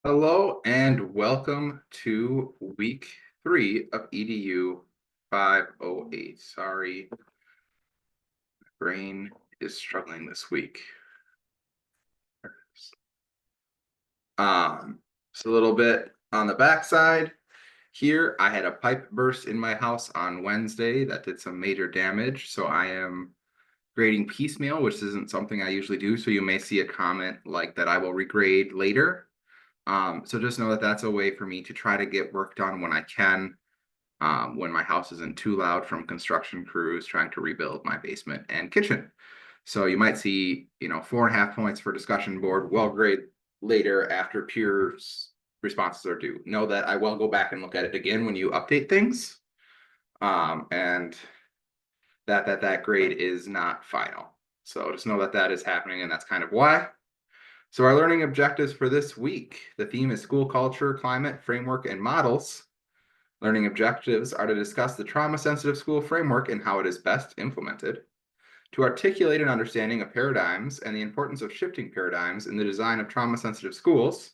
Hello and welcome to week 3 of EDU 508. Sorry, my brain is struggling this week. Just a little bit on the backside here. I had a pipe burst in my house on Wednesday that did some major damage. So I am grading piecemeal, which isn't something I usually do. So you may see a comment like that I will regrade later. So just know that that's a way for me to try to get work done when I can, when my house isn't too loud from construction crews trying to rebuild my basement and kitchen. So you might see, 4.5 points for discussion board, well grade later after peers responses are due. Know that I will go back and look at it again when you update things. And that grade is not final. So just know that that is happening, and that's kind of why. So our learning objectives for this week, the theme is school culture, climate, framework, and models. Learning objectives are to discuss the trauma-sensitive school framework and how it is best implemented, to articulate an understanding of paradigms and the importance of shifting paradigms in the design of trauma-sensitive schools,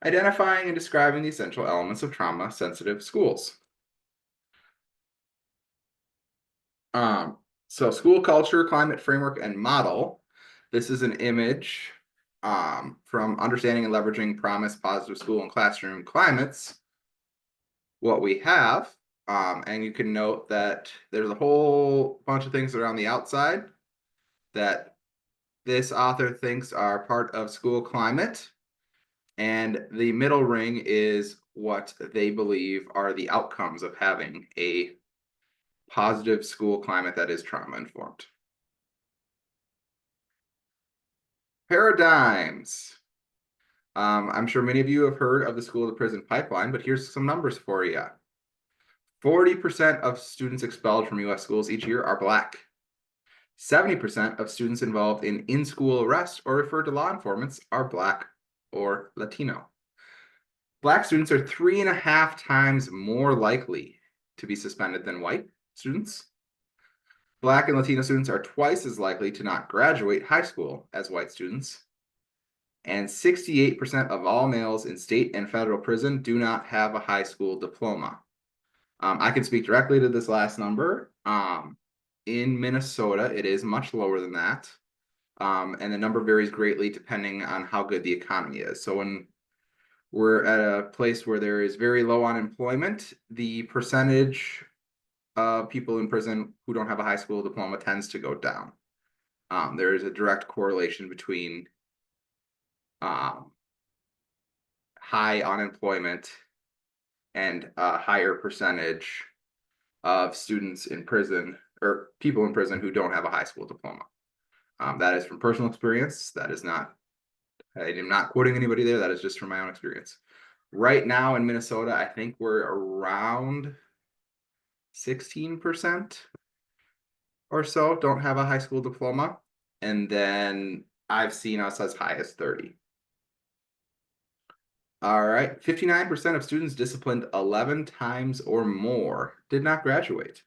identifying and describing the essential elements of trauma-sensitive schools. So school culture, climate, framework, and model. This is an image from Understanding and Leveraging Promise Positive School and Classroom Climates. What we have, and you can note that there's a whole bunch of things that are on the outside that this author thinks are part of school climate, and the middle ring is what they believe are the outcomes of having a positive school climate that is trauma informed. Paradigms. I'm sure many of you have heard of the school to prison pipeline, but here's some numbers for you. 40% of students expelled from U.S. schools each year are Black. 70% of students involved in in-school arrest or referred to law informants are Black or Latino. Black students are 3.5 times more likely to be suspended than white students. Black and Latino students are twice as likely to not graduate high school as white students. And 68% of all males in state and federal prison do not have a high school diploma. I can speak directly to this last number. In Minnesota, it is much lower than that. And the number varies greatly depending on how good the economy is. So when we're at a place where there is very low unemployment, the percentage of people in prison who don't have a high school diploma tends to go down. There is a direct correlation between high unemployment and a higher percentage of students in prison or people in prison who don't have a high school diploma. That is from personal experience. That is not, I am not quoting anybody there. That is just from my own experience. Right now in Minnesota, I think we're around 16% or so don't have a high school diploma. And then I've seen us as high as 30. All right, 59% of students disciplined 11 times or more did not graduate.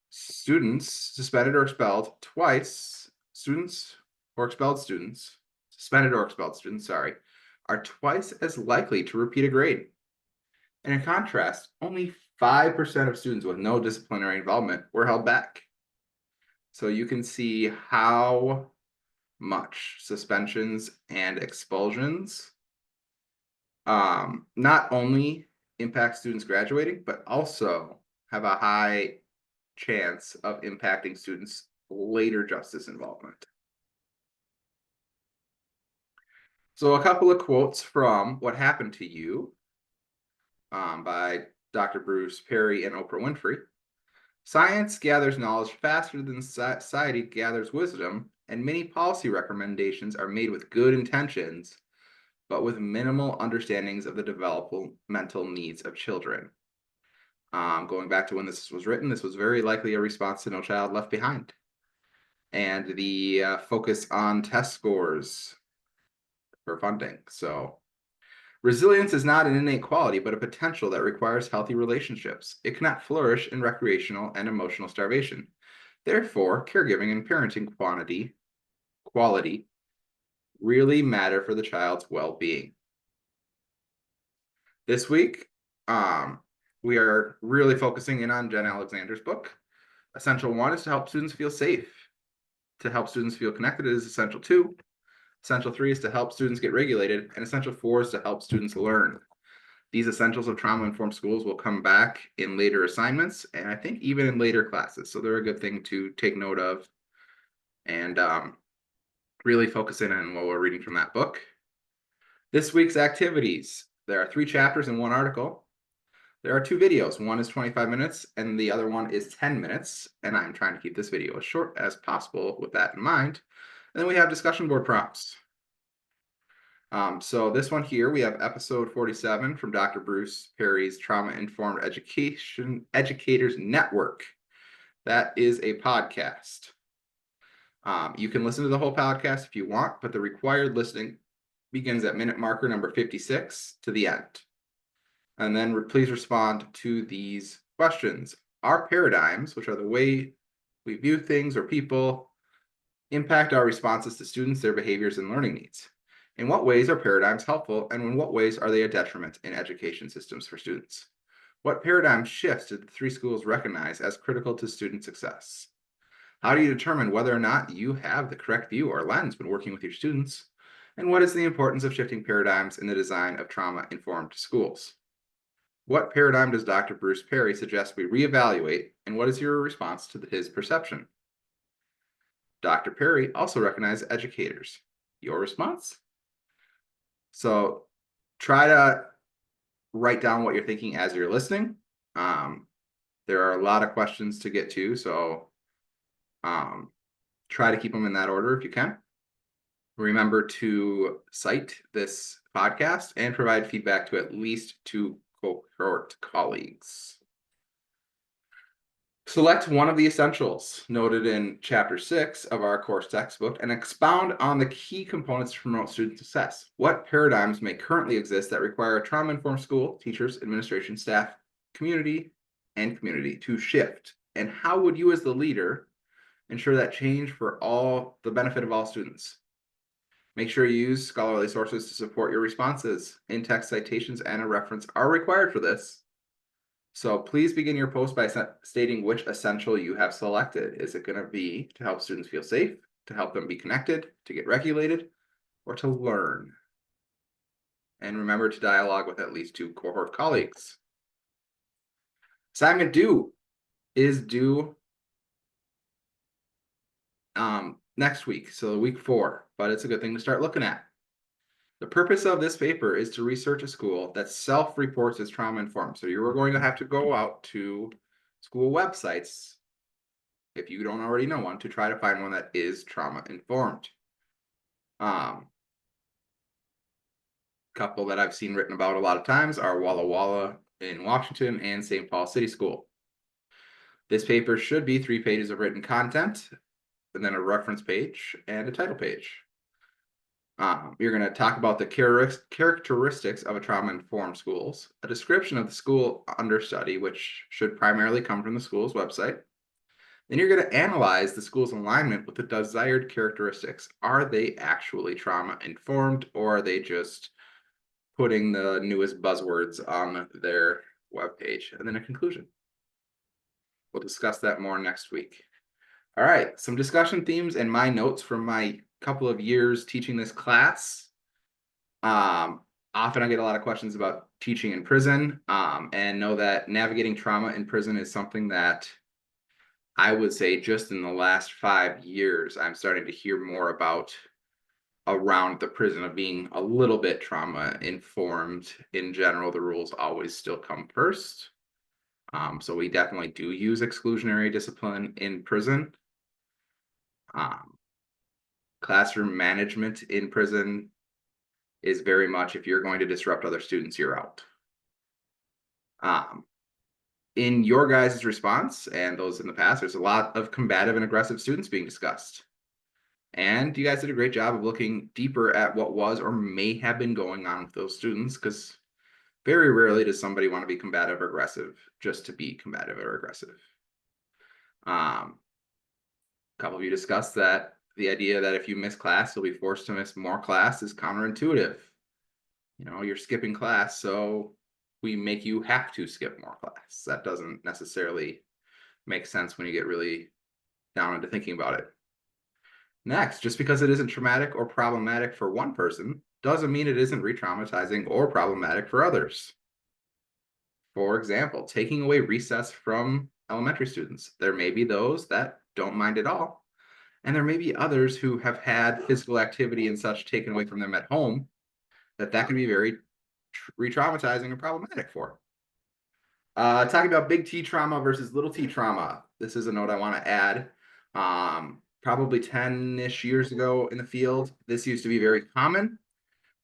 Students suspended or expelled twice, suspended or expelled students, are twice as likely to repeat a grade. And in contrast, only 5% of students with no disciplinary involvement were held back. So you can see how much suspensions and expulsions not only impact students graduating, but also have a high chance of impacting students' later justice involvement. So a couple of quotes from What Happened to You by Dr. Bruce Perry and Oprah Winfrey. Science gathers knowledge faster than society gathers wisdom, and many policy recommendations are made with good intentions, but with minimal understandings of the developmental needs of children. Going back to when this was written, this was very likely a response to No Child Left Behind. And the focus on test scores for funding. So resilience is not an innate quality, but a potential that requires healthy relationships. It cannot flourish in recreational and emotional starvation. Therefore, caregiving and parenting quality really matter for the child's well-being. This week, we are really focusing in on Jen Alexander's book. Essential 1 is to help students feel safe. To help students feel connected is Essential 2. Essential 3 is to help students get regulated, and Essential 4 is to help students learn. These essentials of trauma-informed schools will come back in later assignments, and I think even in later classes. So they're a good thing to take note of and really focus in on what we're reading from that book. This week's activities. There are 3 chapters and 1 article. There are 2 videos. One is 25 minutes and the other one is 10 minutes. And I'm trying to keep this video as short as possible with that in mind. And then we have discussion board prompts. So this one here, we have episode 47 from Dr. Bruce Perry's Trauma Informed Educators Network. That is a podcast. You can listen to the whole podcast if you want, but the required listening begins at minute marker number 56 to the end. And then please respond to these questions. Our paradigms, which are the way we view things or people, impact our responses to students, their behaviors, and learning needs. In what ways are paradigms helpful, and in what ways are they a detriment in education systems for students? What paradigm shifts did the 3 schools recognize as critical to student success? How do you determine whether or not you have the correct view or lens when working with your students? And what is the importance of shifting paradigms in the design of trauma-informed schools? What paradigm does Dr. Bruce Perry suggest we reevaluate, and what is your response to his perception? Dr. Perry also recognized educators. Your response? So try to write down what you're thinking as you're listening. There are a lot of questions to get to, so try to keep them in that order if you can. Remember to cite this podcast and provide feedback to at least 2 cohort colleagues. Select one of the essentials noted in Chapter 6 of our course textbook and expound on the key components to promote student success. What paradigms may currently exist that require a trauma-informed school, teachers, administration, staff, community to shift? And how would you as the leader ensure that change for all the benefit of all students? Make sure you use scholarly sources to support your responses. In-text citations and a reference are required for this. So please begin your post by stating which essential you have selected. Is it going to be to help students feel safe, to help them be connected, to get regulated, or to learn? And remember to dialogue with at least 2 cohort colleagues. Assignment due is due next week, so week 4, but it's a good thing to start looking at. The purpose of this paper is to research a school that self-reports as trauma-informed. So you're going to have to go out to school websites, if you don't already know one, to try to find one that is trauma-informed. Couple that I've seen written about a lot of times are Walla Walla in Washington and St. Paul City School. This paper should be 3 pages of written content, and then a reference page and a title page. You're going to talk about the characteristics of a trauma-informed schools, a description of the school under study, which should primarily come from the school's website. Then you're going to analyze the school's alignment with the desired characteristics. Are they actually trauma-informed, or are they just putting the newest buzzwords on their webpage? And then a conclusion. We'll discuss that more next week. All right, some discussion themes and my notes from my couple of years teaching this class. Often I get a lot of questions about teaching in prison, and know that navigating trauma in prison is something that I would say just in the last 5 years, I'm starting to hear more about around the prison of being a little bit trauma informed. In general, the rules always still come first. So we definitely do use exclusionary discipline in prison. Classroom management in prison is very much, if you're going to disrupt other students, you're out. In your guys' response and those in the past, there's a lot of combative and aggressive students being discussed. And you guys did a great job of looking deeper at what was or may have been going on with those students, because very rarely does somebody want to be combative or aggressive just to be combative or aggressive. A couple of you discussed that the idea that if you miss class, you'll be forced to miss more class is counterintuitive. You know, you're skipping class, so we make you have to skip more class. That doesn't necessarily make sense when you get really down into thinking about it. Next, just because it isn't traumatic or problematic for one person doesn't mean it isn't re-traumatizing or problematic for others. For example, taking away recess from elementary students. There may be those that don't mind at all, and there may be others who have had physical activity and such taken away from them at home that can be very re-traumatizing and problematic for. Talking about big T trauma versus little T trauma. This is a note I want to add. Probably 10-ish years ago in the field, this used to be very common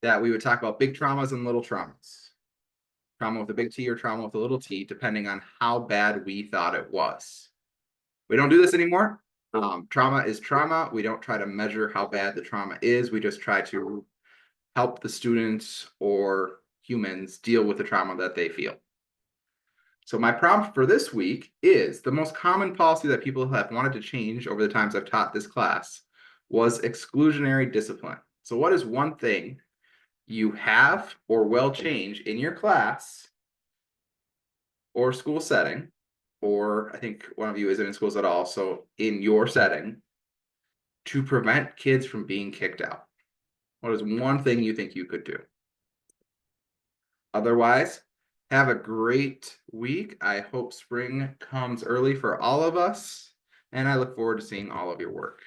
that we would talk about big traumas and little traumas. Trauma with a big T or trauma with a little t, depending on how bad we thought it was. We don't do this anymore. Trauma is trauma. We don't try to measure how bad the trauma is. We just try to help the students or humans deal with the trauma that they feel. So my prompt for this week is the most common policy that people have wanted to change over the times I've taught this class was exclusionary discipline. So what is one thing you have or will change in your class or school setting, or I think one of you isn't in schools at all, so in your setting, to prevent kids from being kicked out? What is one thing you think you could do? Otherwise, have a great week. I hope spring comes early for all of us, and I look forward to seeing all of your work.